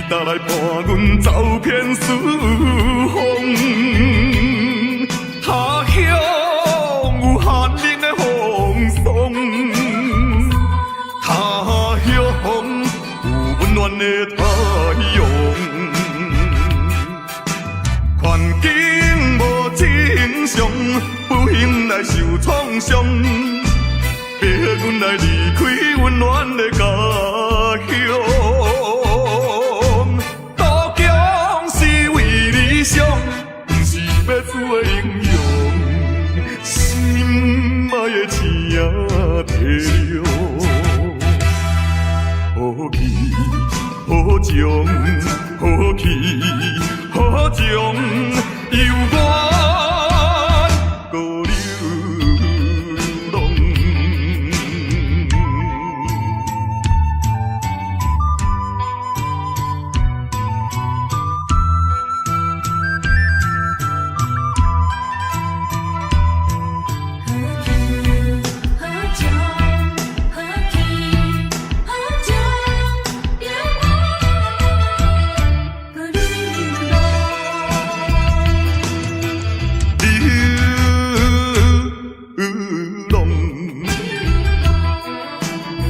搭来伴阮走遍四方。他乡有寒冷的风霜，他乡有温暖的太阳。环境无正常，不幸来受创伤。逼阮来离开温暖的家乡。渡江是为理想，不是要做的英雄。心爱的青提着，好气好情好气好情，犹原高流浪。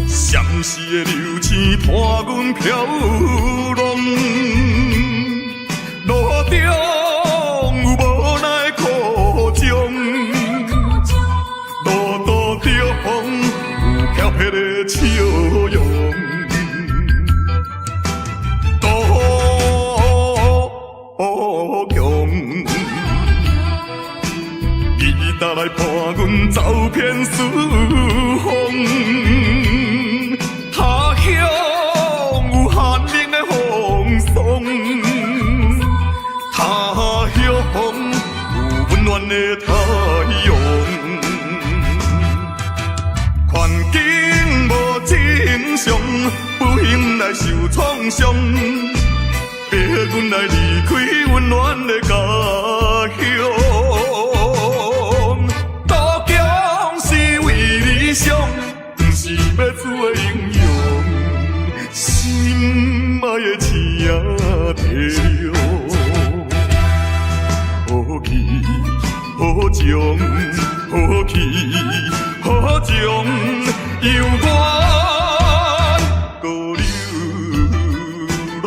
闪逝的流星伴阮飘浪，路中有无奈苦衷，路途中有飘撇的笑容，渡江伊搭来伴阮走遍四方。他乡有寒冷的风霜，他乡有温暖的太阳。环境无正常，不幸来受创伤，逼阮来离开温暖的家乡。渡江是为理想，不是要做的英雄。心爱的青提着，好气好情好气好情，犹原高流浪。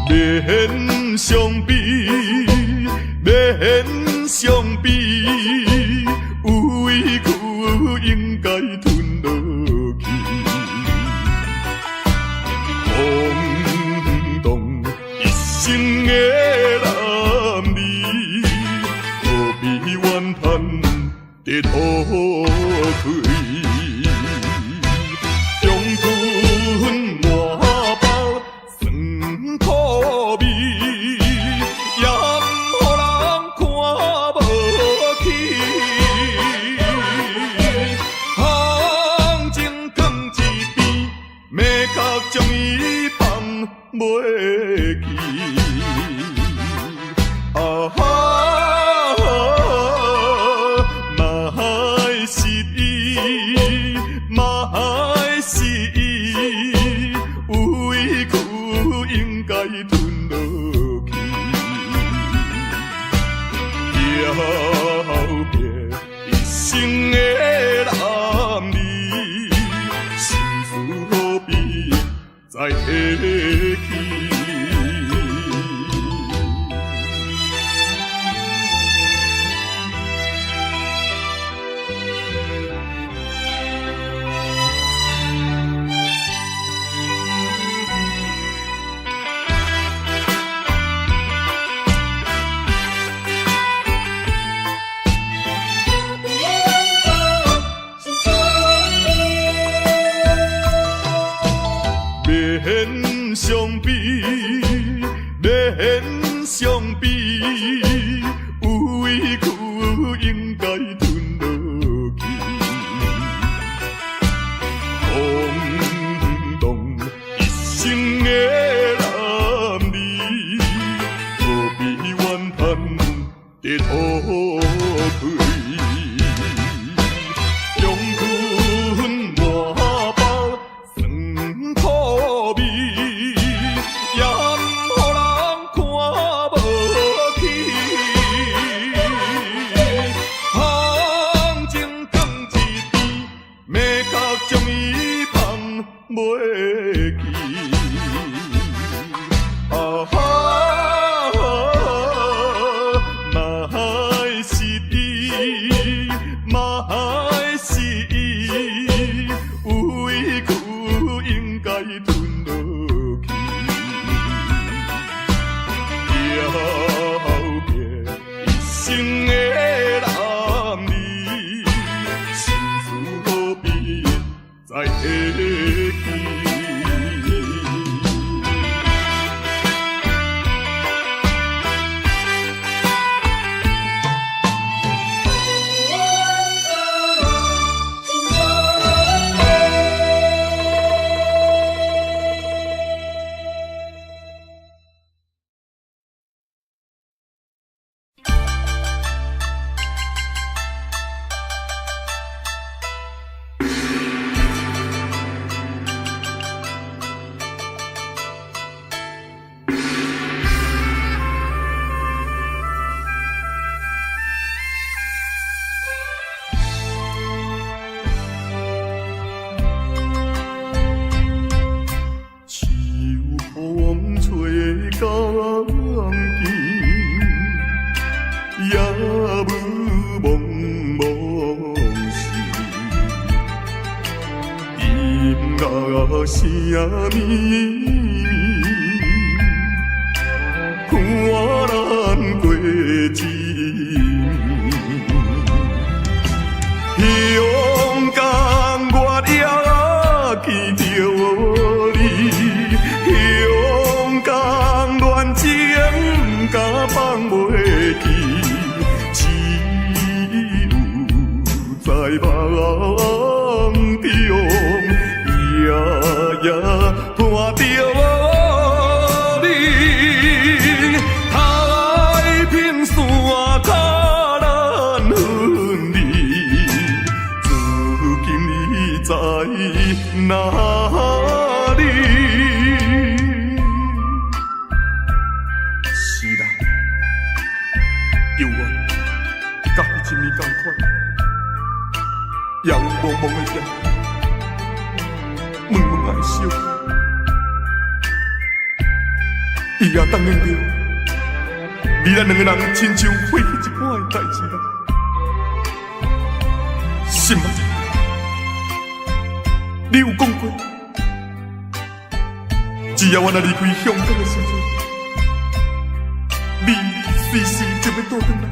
免相比，免相比，有委屈应该吞落去。空洞一生的男儿，何必怨叹在土堆？中吞满包酸苦味。将伊放袂记，啊哈，嘛爱是伊，嘛爱是伊，有委屈应该吞落去，了别一生的男儿。再提起，相比，免相比，有委屈应该吞落去。空洞一生的男儿，何必怨叹得土灰？声咪咪，看咱过一暝。香港我也记着你，香港恋情甲放袂记，只有在梦中。夜夜伴着你，太平山脚咱分离，如今你在哪里？是啦，犹原甲迄一暝同款，阳蒙蒙的夜。问问爱惜，伊也当念着，你咱两个人亲像过去一半的代志啦，是吗？你有讲过，只要我若离开香港的时阵，你随时就要倒转来，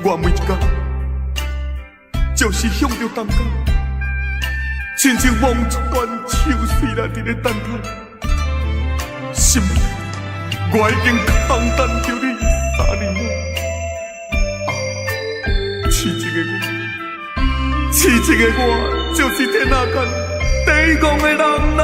我每一天就是向着东港。亲像望一段秋水来伫咧等待，心我已经空等着你3年了。痴情的我，痴情的我，就是天下间第5个人啦。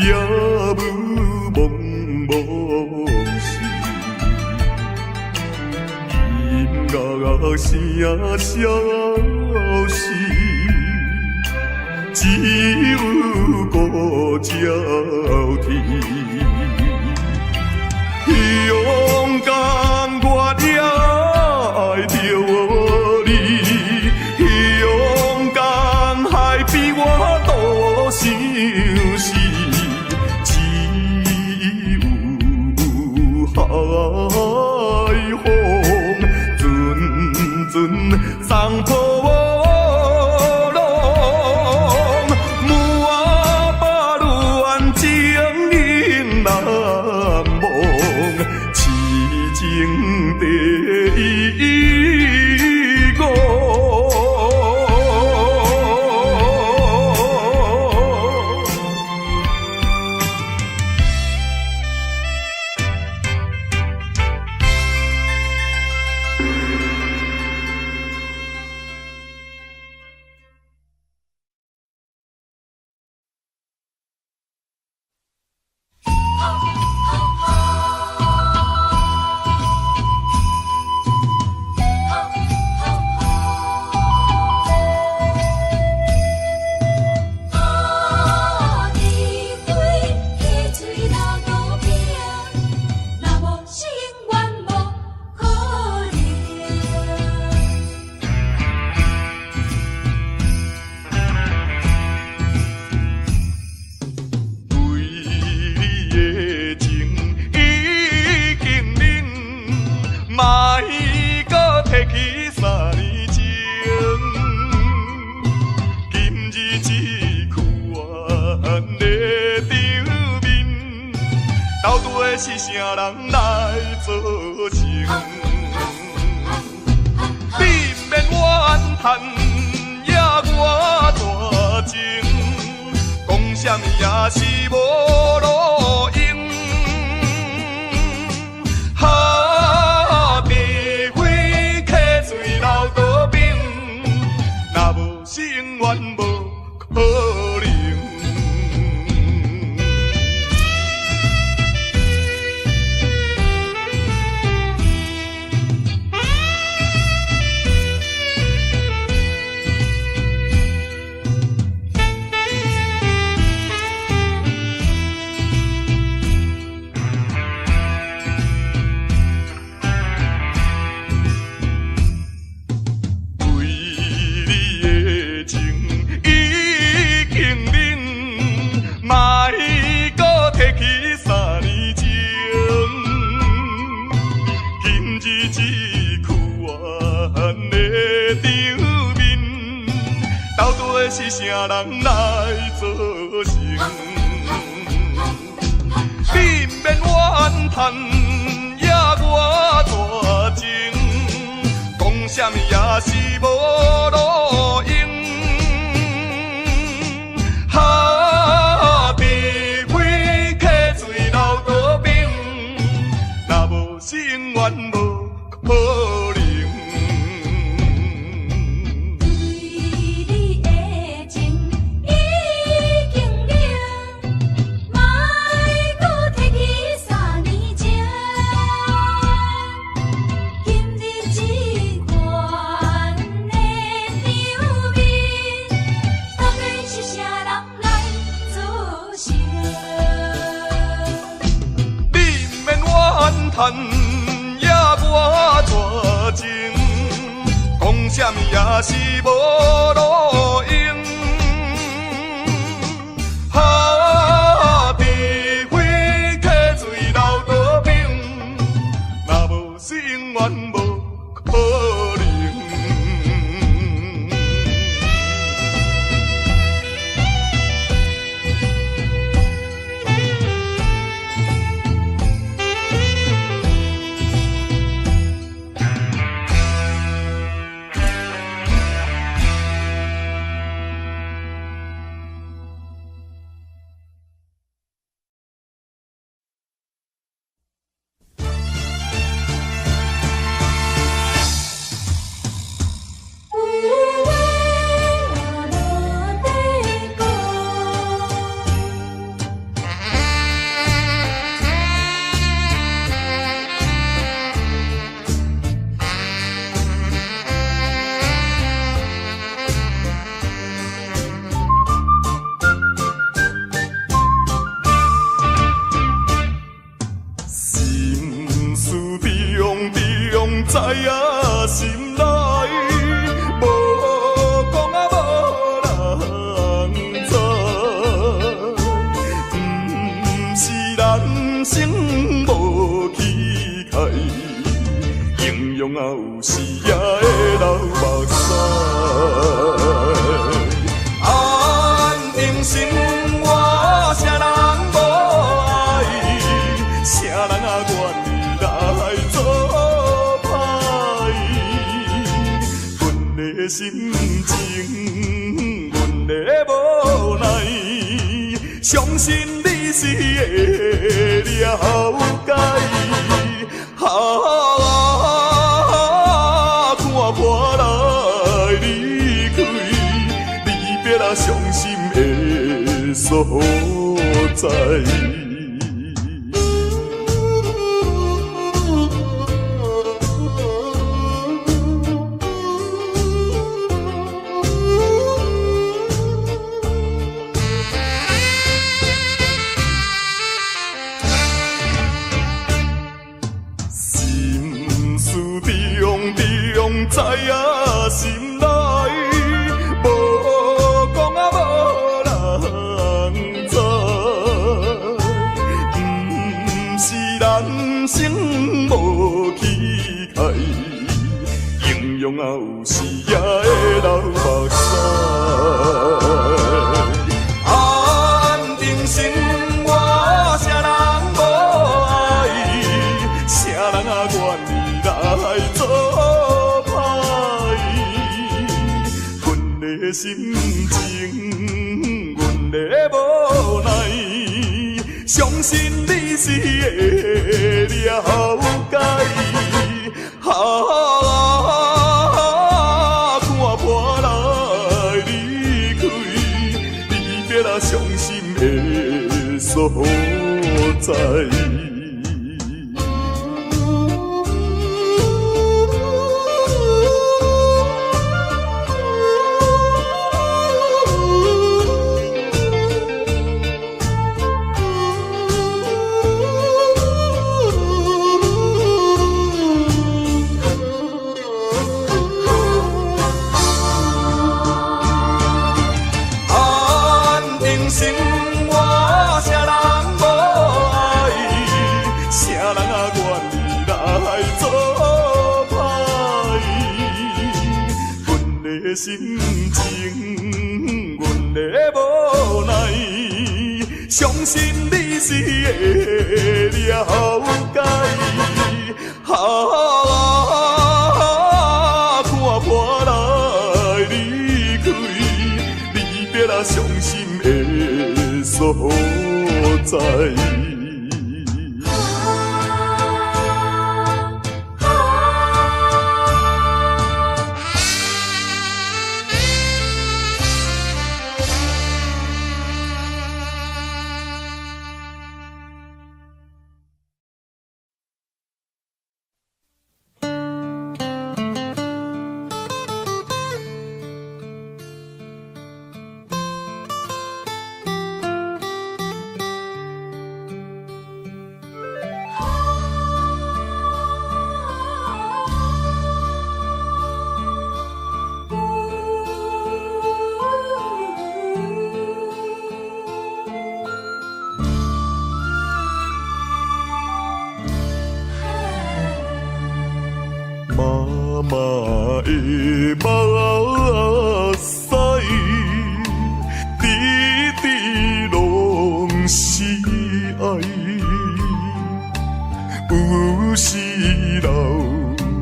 也无茫茫事，音乐声消失，只有孤鸟啼。勇敢我也爱着你，勇敢还比我多想死。海风阵阵送破到底是啥人来做情？你毋免怨叹，也我大情，讲啥物也是无路用。哈，地火客水流倒冰，若无是永远无可能。是啥人来做成？你毋免怨叹，也我大情，讲啥物也是无路用。哈，地火客水流倒冰，若无是永远无可能。叹也我大情，讲啥物也是无路用。哈，地火客水流倒冰，若无是永远无可能。知影心内，无讲啊无人知，毋是人生无气概，形容啊有时也会流目屎。安定心我啥人无爱，啥人啊愿意来做？心情，阮的无奈，相信你是会了解。看破来离开，离别啊伤心的所在。知影心内，无讲啊无人知，的心情，阮的无奈，相信你是会了解。看破来离开，离别啊伤心的所在。心情，阮的无奈，相信你是会了解。看破来离开，离别啊伤心的所在。妈妈的目屎，滴滴拢是爱，有时流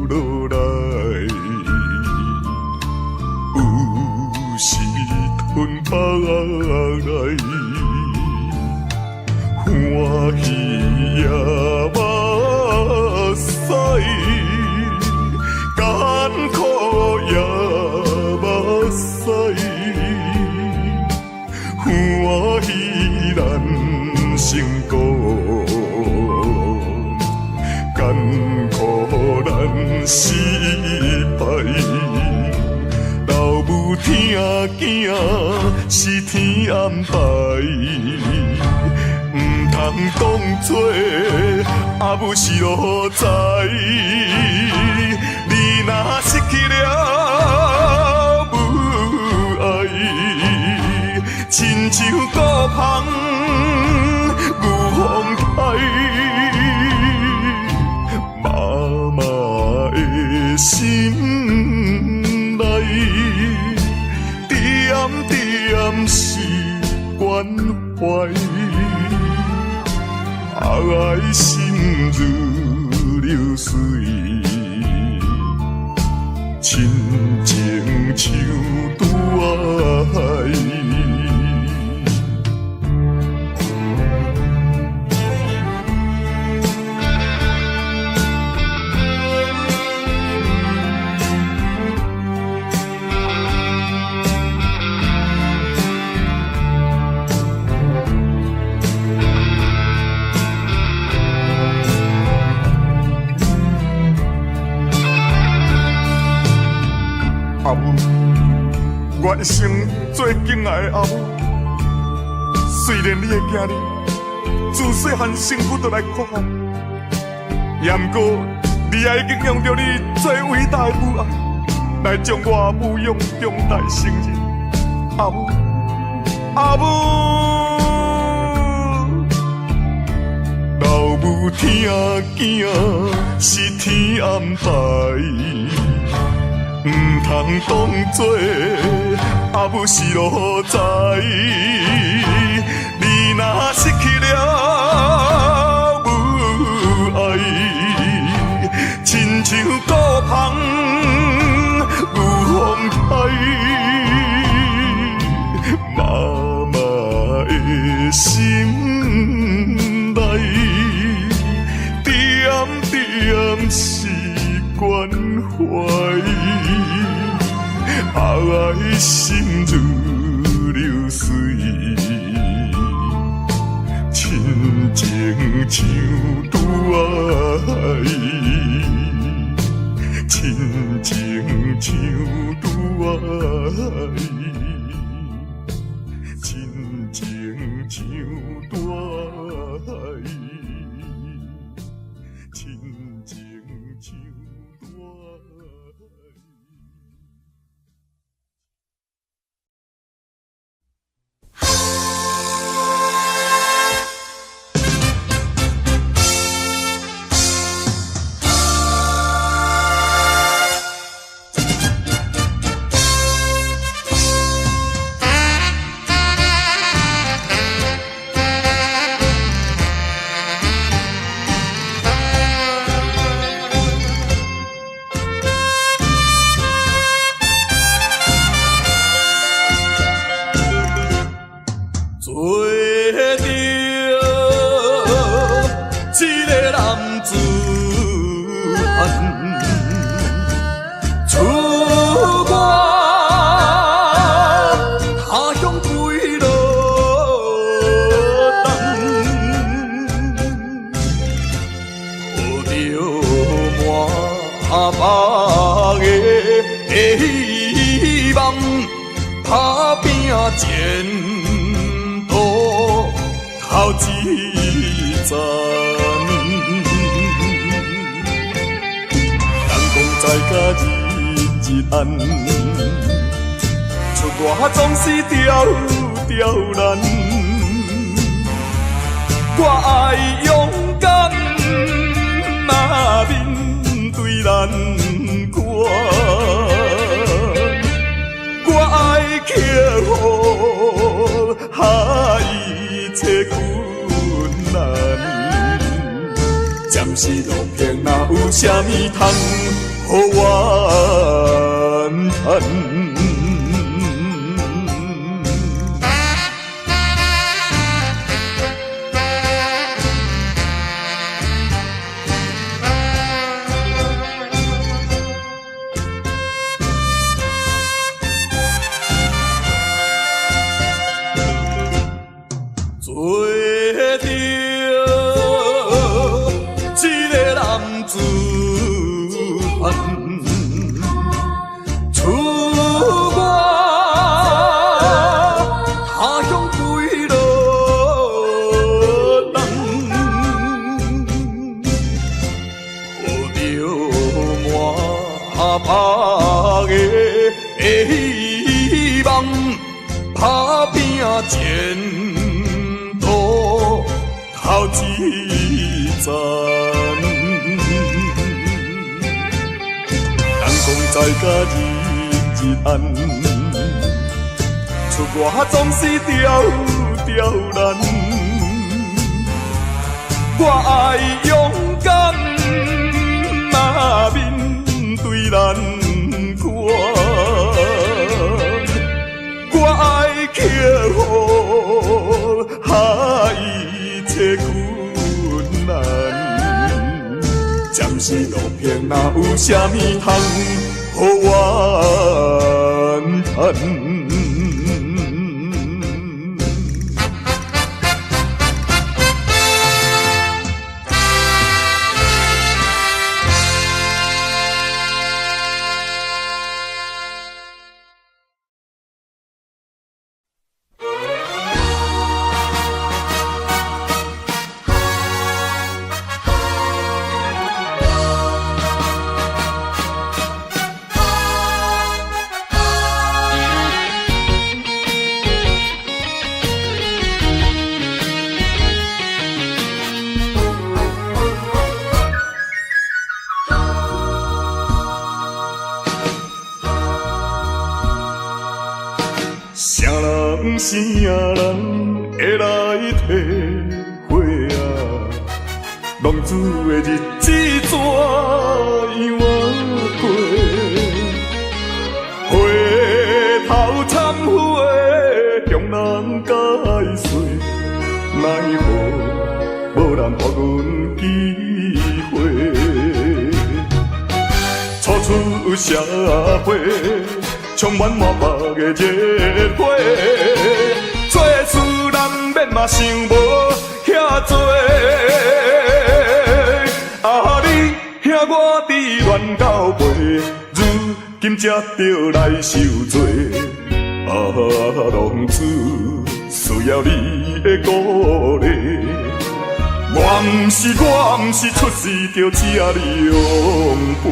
落来，有时吞巴来，欢喜也目屎。艰苦也目屎，欢喜咱成功，艰苦咱失败。老母听囝是天安排，唔通当作阿母是路在。你若失去了母爱，亲像孤芳有风开。妈妈的心内，点点是关怀，爱心如流水。亲情像拄爱，阿母，我一生最敬爱的阿母。虽然你的囝儿自细汉身躯就来看护，也毋过你也已经用着你最伟大的母爱来将我母养长大成人。阿母，阿母，老母听囝是天安排。唔通当作阿母是路在，你若失去了母爱，亲像孤芳有风开。爱心如流水，亲情像拄爱，亲情像拄爱，亲情像拄爱，亲情像拄爱。前途头一站，人讲在甲日暗，出外总是刁难。我爱勇敢，嘛面对难关。我爱克服一切困难，暂时路平哪有啥物通予我怨叹？希望打拼前途头一站，人讲在甲日暗，出外总是刁难。我爱勇敢，嘛面对难关。我爱克服一切困难，暂时路平哪有啥物通予我怨叹？啥人会来体会啊？浪子的日子怎样过？回头忏悔，向人解释，奈何无人给阮机会？初出社会，充满满目的热火。做事人免嘛想无遐多，啊你兄我伫乱交陪，如今才着来受罪。啊，浪子需要你的鼓励。我毋是出世就吃你养肥。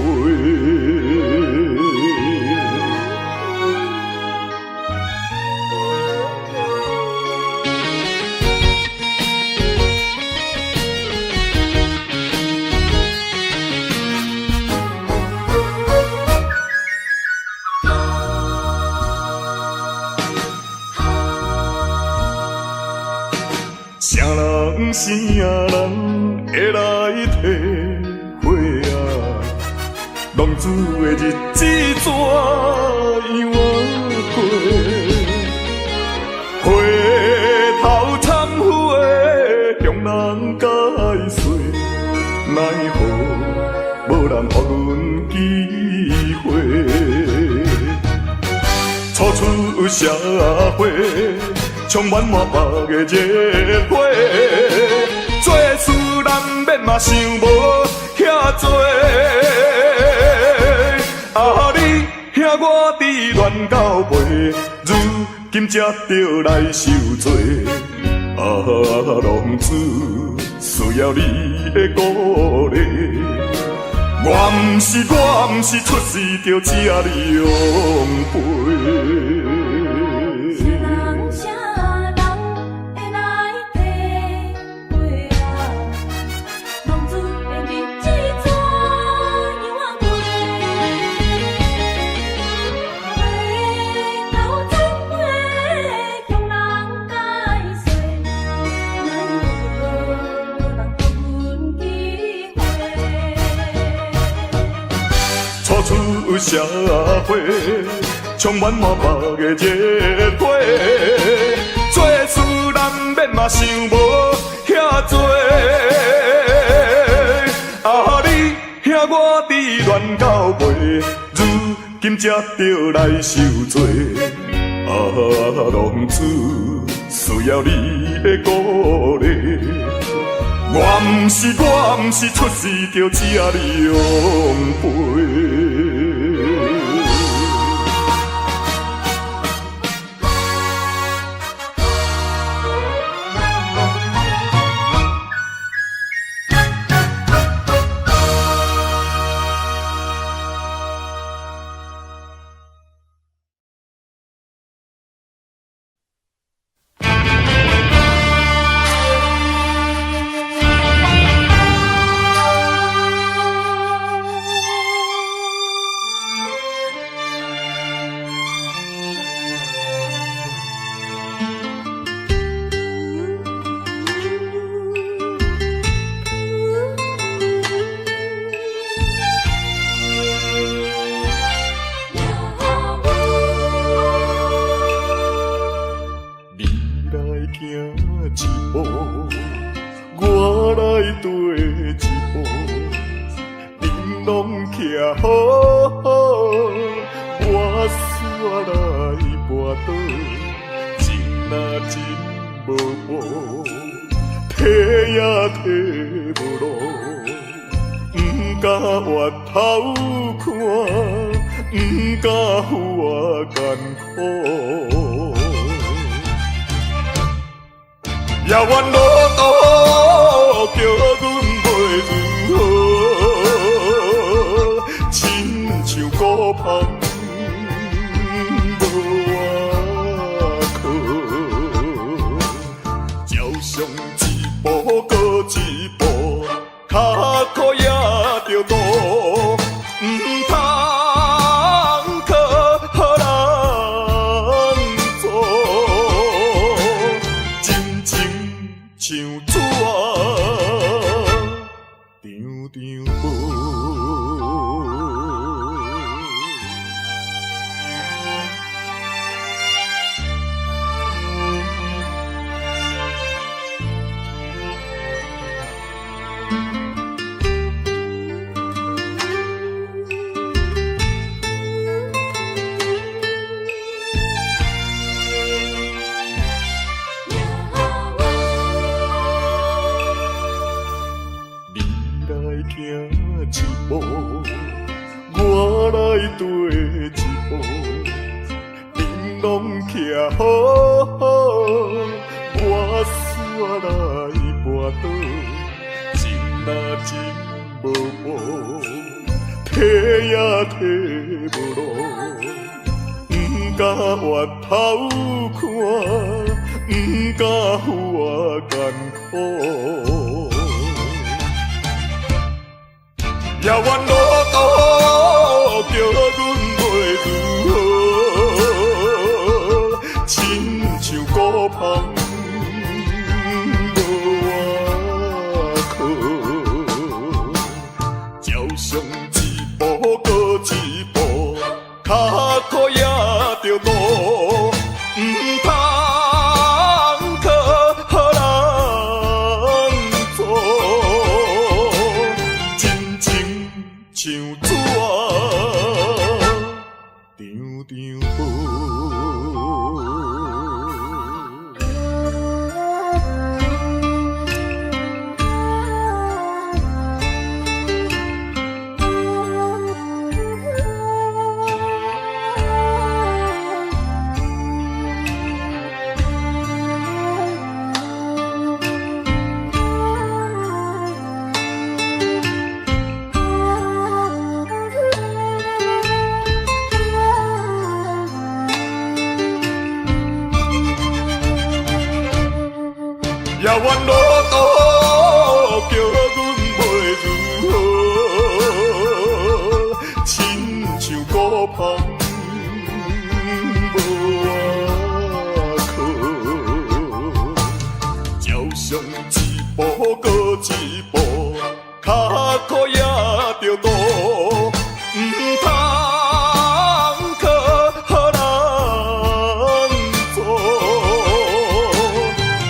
啥人啥人会来体会啊？浪子的日子怎样过？回头忏悔，向人解释，奈何无人予阮机会？初出社会。充满满目的热火，做事人免嘛想无遐多。啊你兄我伫乱交陪，如今才着来受罪。啊浪子需要你的鼓励。我毋是出世就吃你养肥。出社会，充满满目的热火，做事人免嘛想无遐多。啊你兄我伫乱交陪，如今才着来受罪。啊浪子需要你的鼓励。我毋是出世就吃你养肥。也愿路途叫阮袂如何，亲像孤芳无外靠，照常一步搁一步，脚苦也着渡，唔通靠人做。像纸拢徛好好，我煞来跋倒，真啊真无步，提也提无路，不敢回头看，不敢扶我艰苦。遥远路途叫阮袂如何，亲像孤芳无外靠，照常一步过一步，脚苦也着渡，唔通靠人做。像纸啊，张张无。遥远路途叫阮袂如何，亲像孤芳无外靠，照常一步过一步，脚苦也着渡，唔通靠人做。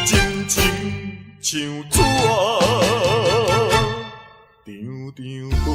像纸啊，张张无。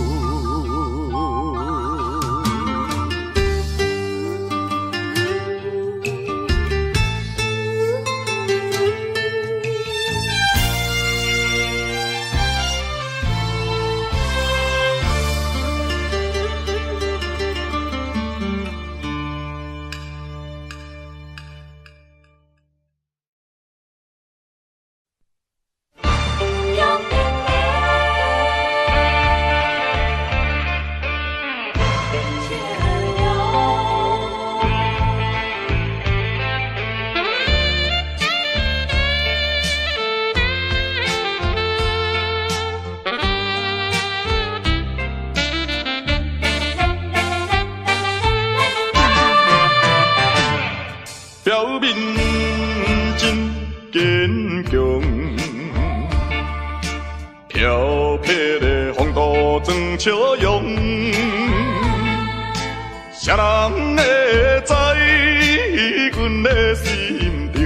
表面真坚强，飘撇的风度装笑容，谁人会知阮的心着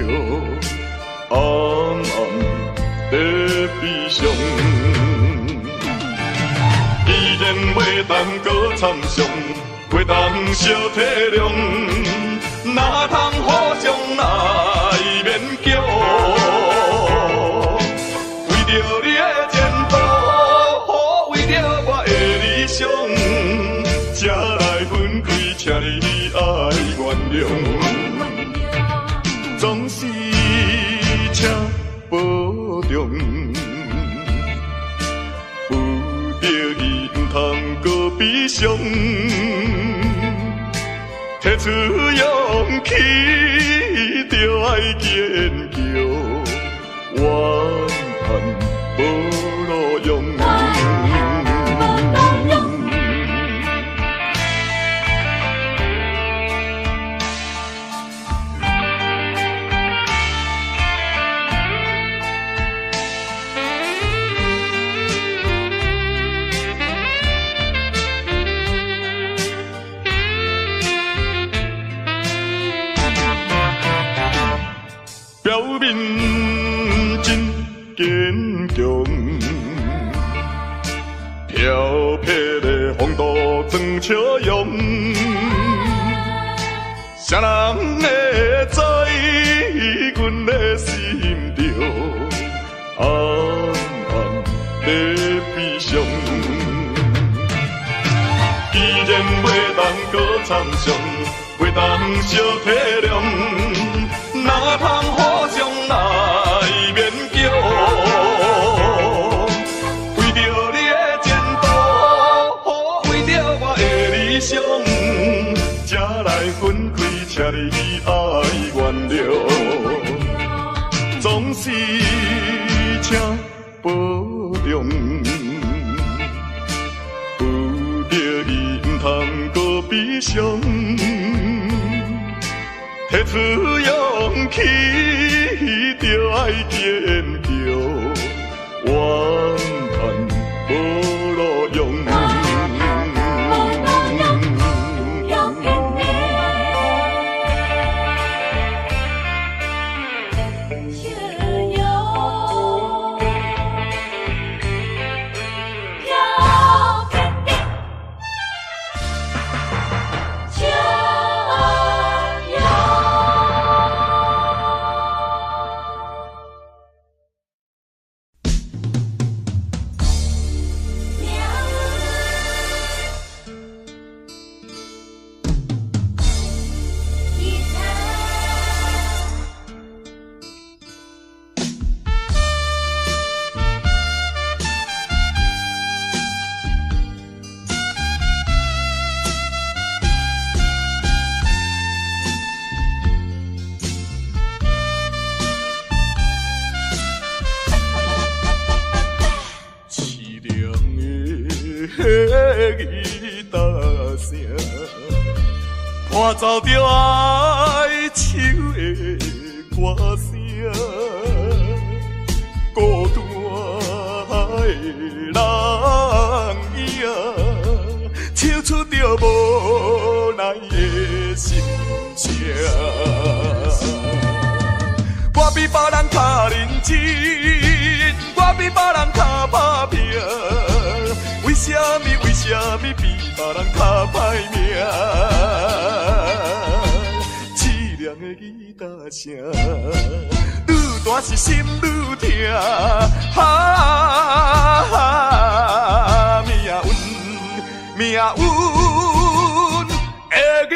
暗暗在悲伤？既然袂当搁参详，袂当小体谅。哪通互相来勉强？为着你的前途，为着我的理想，才来分开，请你爱原谅。总是请保重，不得已唔通搁悲伤。提出勇气，就爱坚强，怨叹无路用。表面真坚强，飘撇的风度装笑容，谁人会知阮的心着暗暗在悲伤？既然袂当搁参详，袂当小体谅，哪通互相来勉强？为着你的前途，为着我的理想，才来分开，请你爱原谅。总是请保重，有着伊毋通搁悲伤。提出勇气，就爱坚强，怨叹无路用。吉他声，伴奏着哀愁的歌声，孤单的人影，唱出着无奈的心声。我比别人较认真，我比别人较打拼。为什么比别人较歹命？凄凉的吉他声，愈大是心愈痛。命运的吉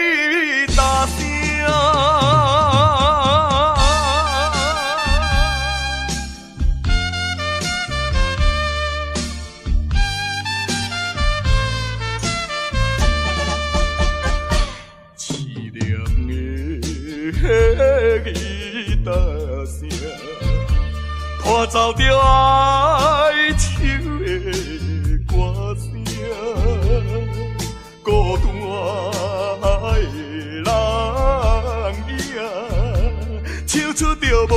他声。吉他声，伴奏着哀愁的歌声，孤单的人影，唱出着无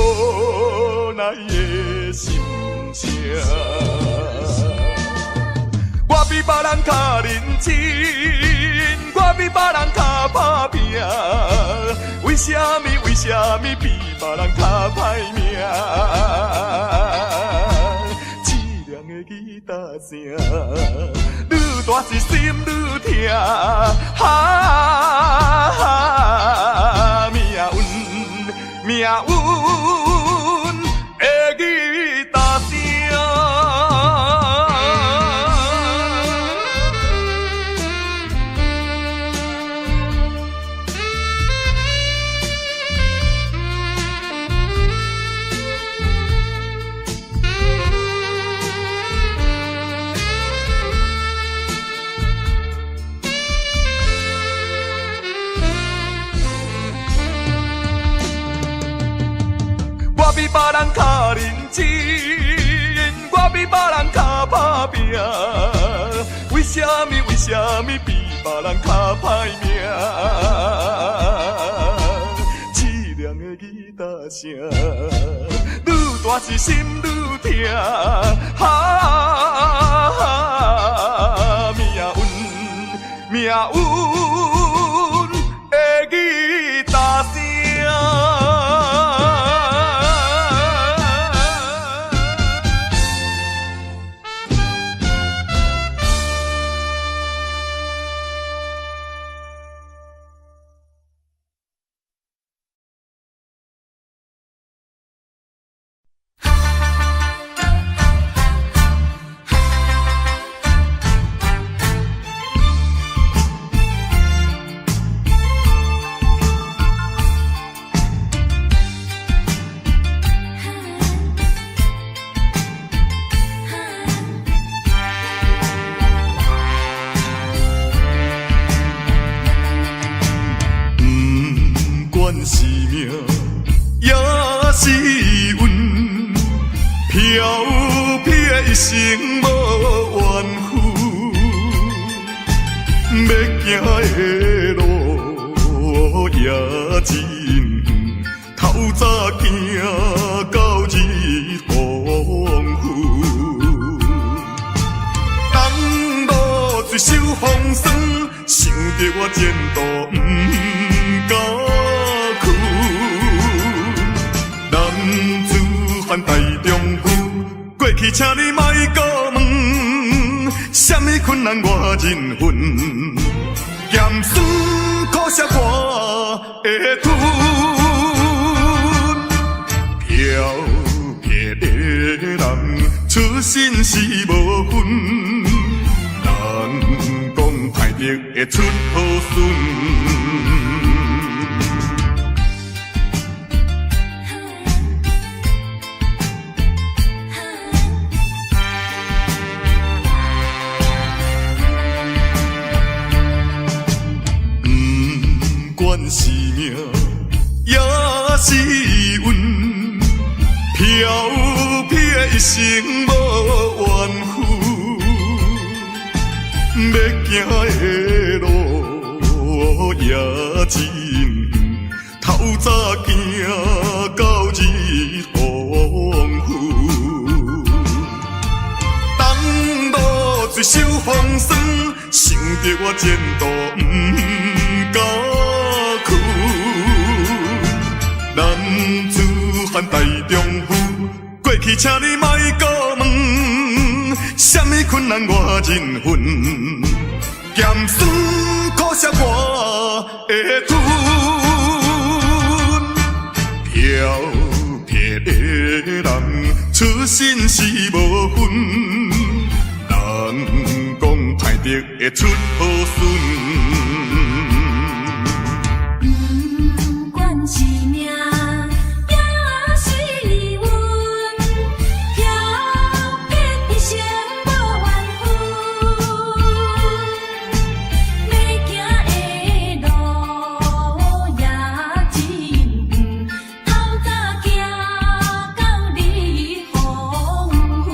奈的心声。我比别人较认真，我比别人较打拼。为什么比别人较歹命？凄凉的吉他声，愈大是心愈痛。命运的吉他声。我比别人较认真，我比别人较打拼。为什么比别人较歹命？凄凉的吉他声，愈大是心愈痛。命运的吉他声。管是命也是运，飘撇的一生无怨妇，要行的路也真远，透早行到日黄昏，当路水手风霜，想着我前途不敢去。男子汉大丈夫，过去请你莫搁问，什么困难我忍分，咸酸苦涩我会吞。飘撇的人，出身是无分，难讲歹得会出好孙。不管是命也是运，飘撇一生无怨妇，要行的路也真远，透早行到日黄昏，当路水手风霜，想着我前途不敢。男子汉大丈夫，过去请你莫搁问，什么困难我忍分，咸酸苦涩我会吞。飘撇的人，出身是无分，难讲歹得会出好孙。是命也是运，飘撇一生无怨妇，要行的路也真远，透早行到日黄昏。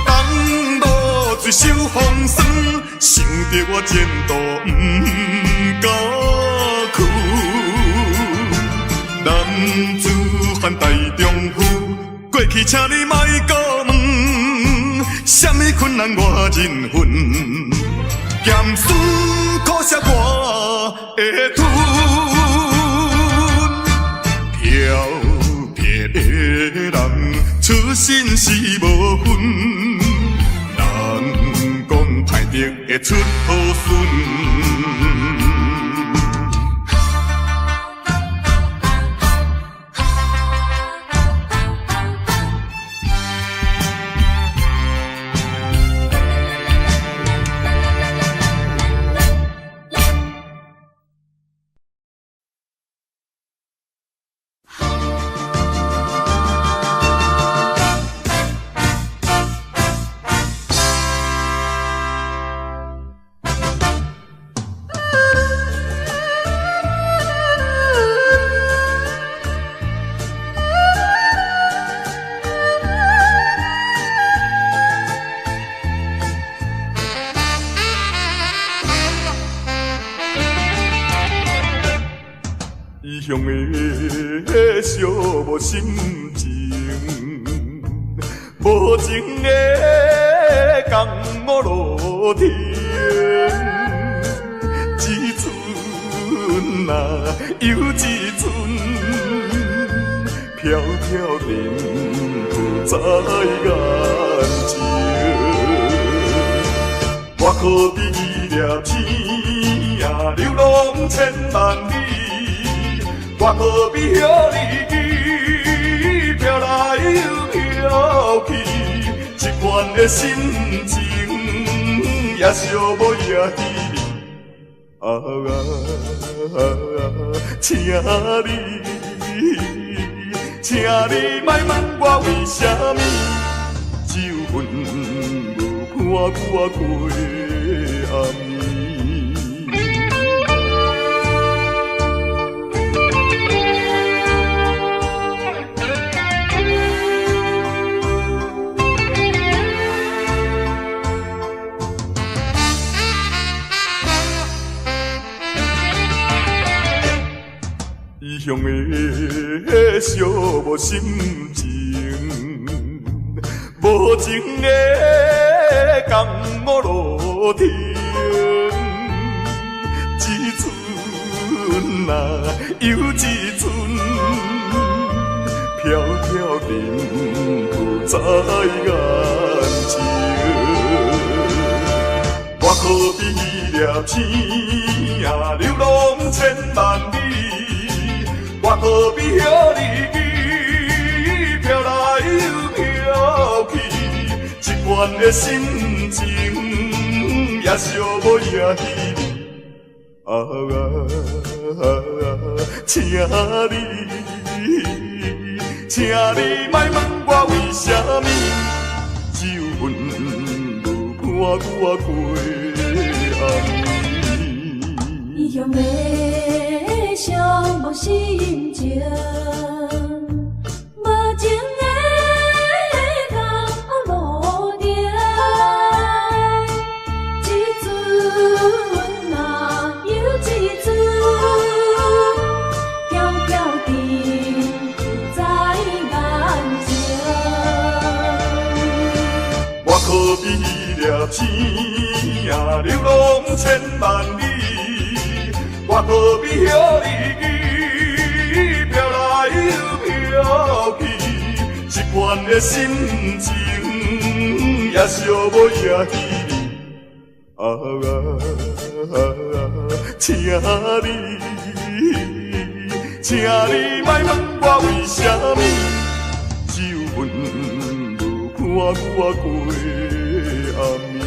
当路水手风霜，想着我前途不敢。男子汉大丈夫，过去请你莫搁问，什么困难我忍分，咸酸苦涩我会吞。飘撇的人，出身是无分，难讲歹得会出好孙。异乡的寂寞心情，无情的江湖路天，一寸啊又一寸，飘飘然浮在眼前。我可比伊粒天啊，流浪千万里。我可比遐日飘来又飘去，一款的心情也寂寞也稀微。请你莫问我为什么，只有阮无伴我过暗暝。异乡的寂寞心情，无情的江湖路程，一寸啊又一寸，飘飘沉浮在眼前。我可比粒星啊，流浪千万里。我可比遐日记飘来又飘去，一款的心情也寂寞也稀微。请你莫问我为什么，只有阮无伴我过暗暝。异乡的寂寞心情，无情的江湖路程，一寸啊又一寸，飘飘沉浮在眼前。我可比粒星啊，流浪千万里。我可比遐日记飘来又飘去，一款的心情也寂寞也稀微。请你莫问我为什么，只有阮无伴我过暗暝。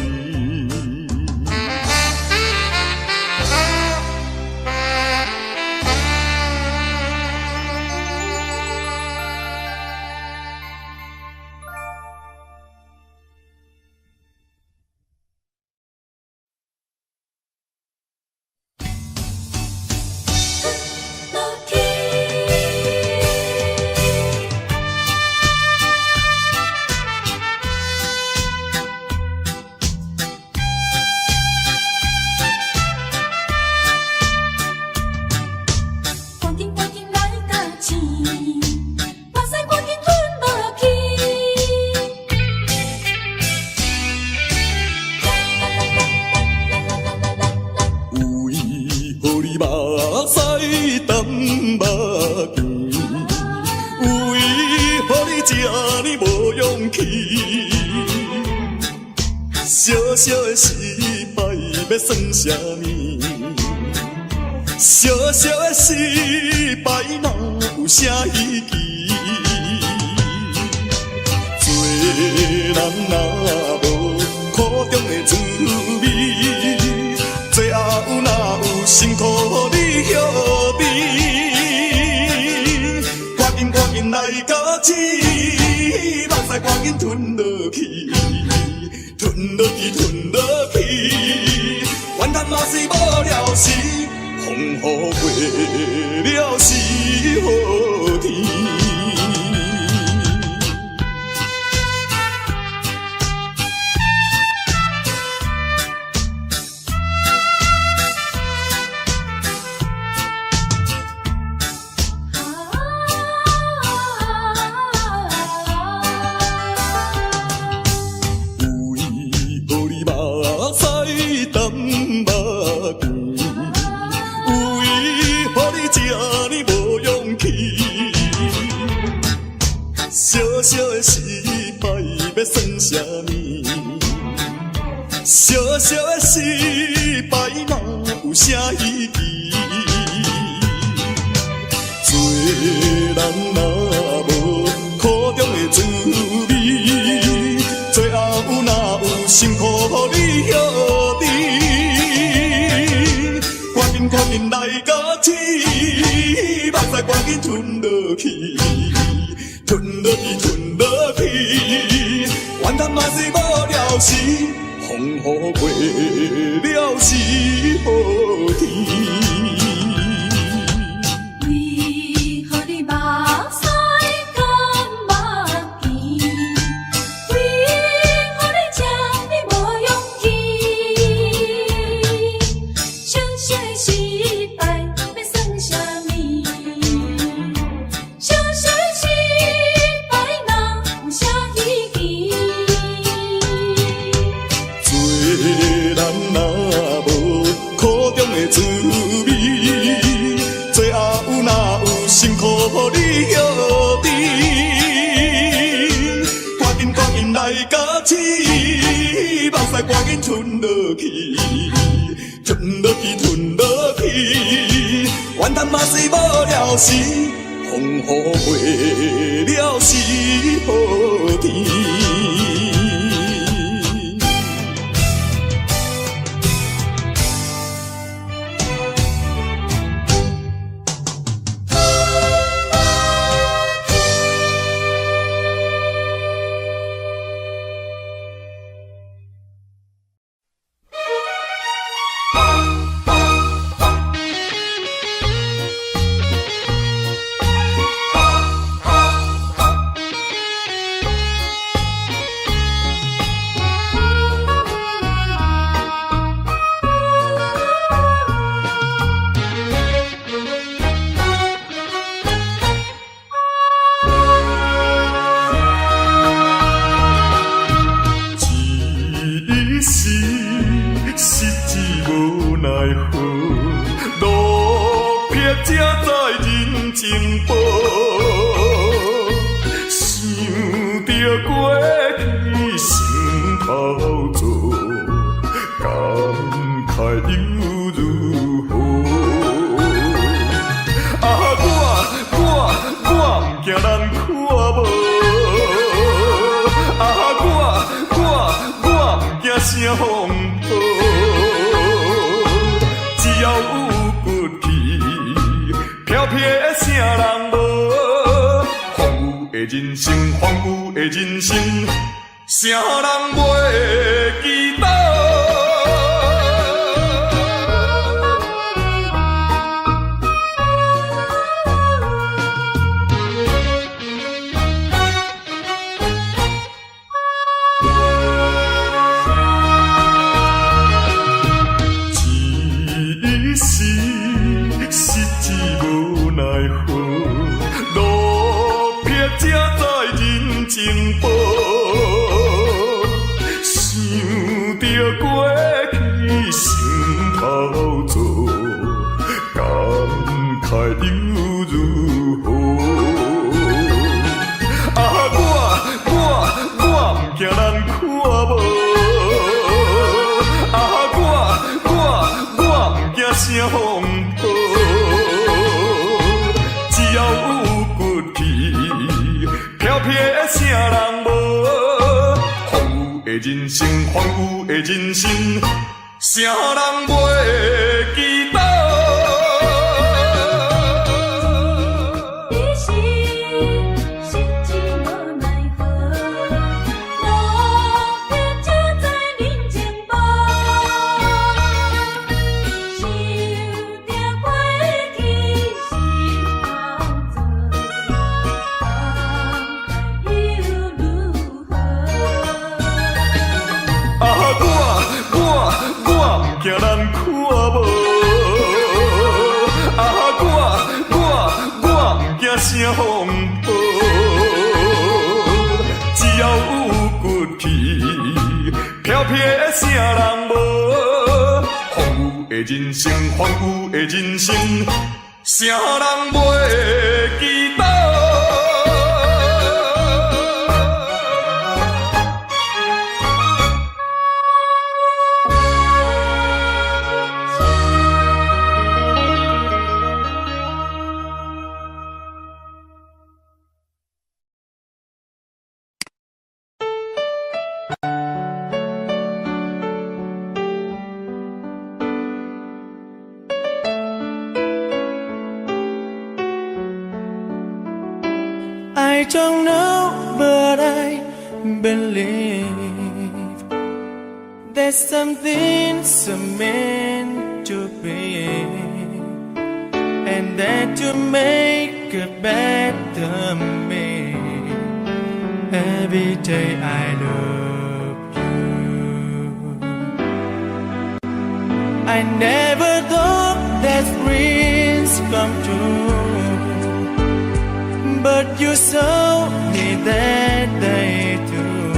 小小的失败要算啥物？小小的失败哪有啥意义？做人若无苦中的滋味，最后哪有辛苦你晓得？赶紧赶紧来到起，目屎赶紧吞落去。吞落去，吞落去，怨叹嘛是无了时，风雨过了是好天。小小的失败要算啥物？小小的失败哪有啥意义？做人若无苦中的滋味，最后哪有辛苦你晓得？赶紧赶紧来到起，目屎赶紧吞落去。吞落去，吞落去，怨叹嘛是无了时，风雨过了是好天。为何你目屎干目甜？为何你这么无勇气？小小的失败要算啥物？辛苦你歇你，赶紧来甲起，目屎赶紧吞落去，吞落去，怨叹嘛是无了时，风雨过了是好天。啥人袂记得？一时失志无奈何，路撇才知人情薄。过去心头做，感慨又如何？啊，我不惊人看无，啊，我不惊声风波，只要有骨气，飘撇的啥人无？的人生，荒芜的人生，啥人袂记得？你是失志无奈何，路撇才知人情薄，想着过去心头做，感慨又如何？我不惊人看无，啊，我不惊声风波，只要有骨气，飘撇的啥人无？荒芜的人生，荒芜的人生，啥人袂记得？I don't know, but I believe there's something so meant to be, and that to make a better me. Every day I love you. I never thought that dreams come true, but you saw me that day too.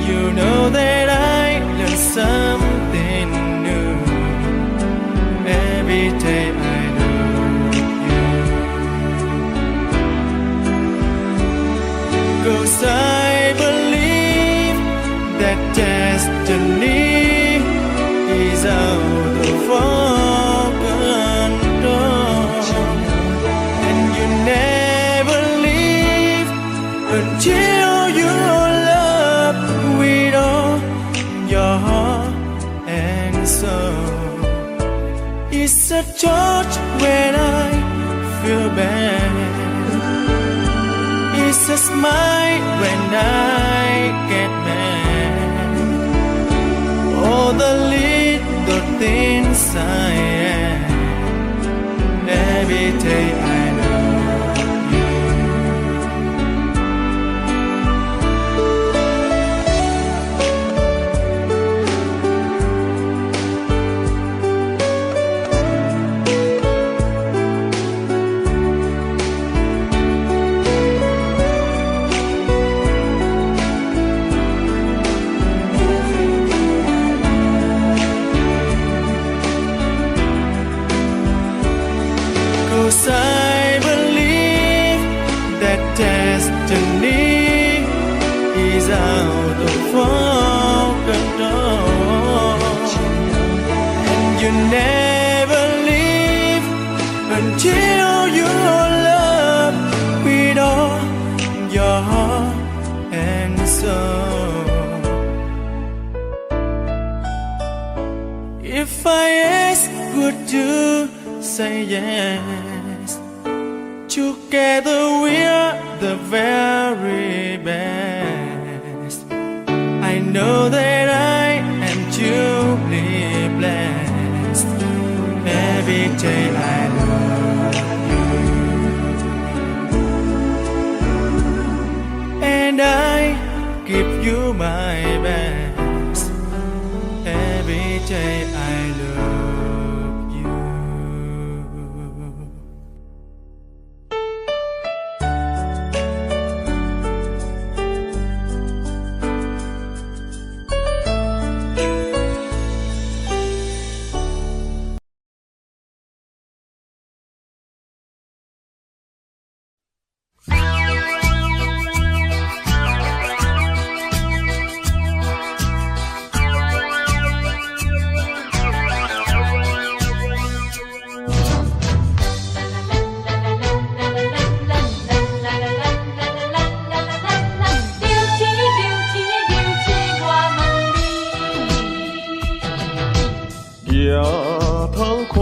You know that I learned something new. Every day I love you. a torch when I feel bad. It's a smile when I get mad. All the little things I am. Every day I love you. Cause I believe that destiny is out of our control. And you never leave until you love with all your heart and soul. If I ask, would you say yes? Together we're the very best. I know that I am truly blessed. Every day I love you, and I give you my best. Every day I love you.抬头看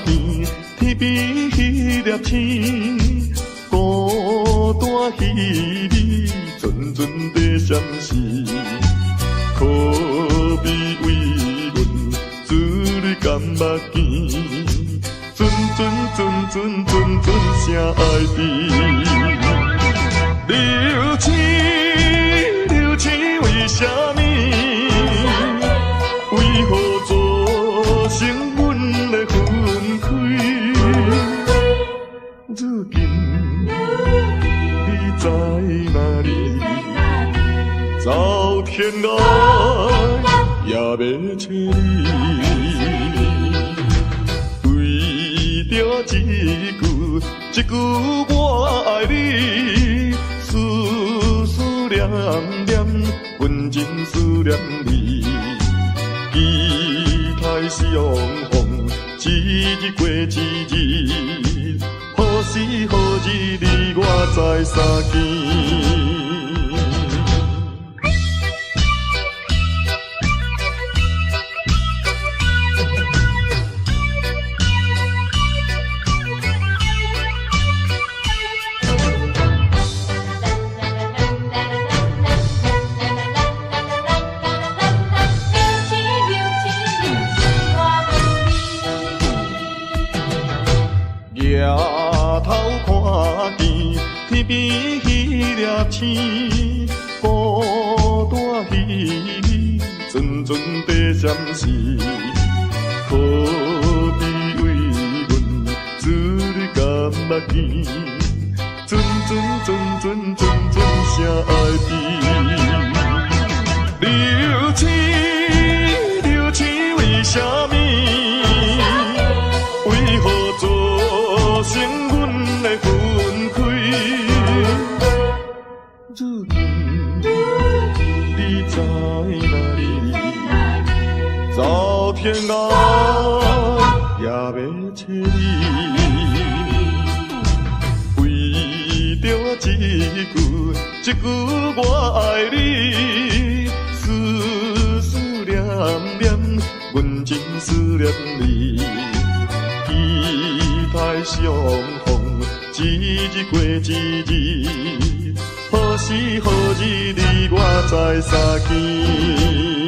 见天边迄粒星，孤单稀微，阵阵地闪烁。可比为阮珠泪甘目镜，阵声爱甜。流星，流星为什么？为何造成阮的分开？如今你在哪里？走天涯也要找你，为着一句我爱你，思念念，阮真思念你。期待是永恒，一日过一日，何时何日你我再相见？抬头看见天边迄粒星，孤单稀微，阵阵地闪烁。可比为阮珠泪甘目镜，阵声爱甜。流星，流星为什么？为何造成阮的分开？如今你在哪里？走天涯也要找你，为着一句我爱你，思念念，阮真思念你。期相逢，一日过一日，何时何日你我再相见？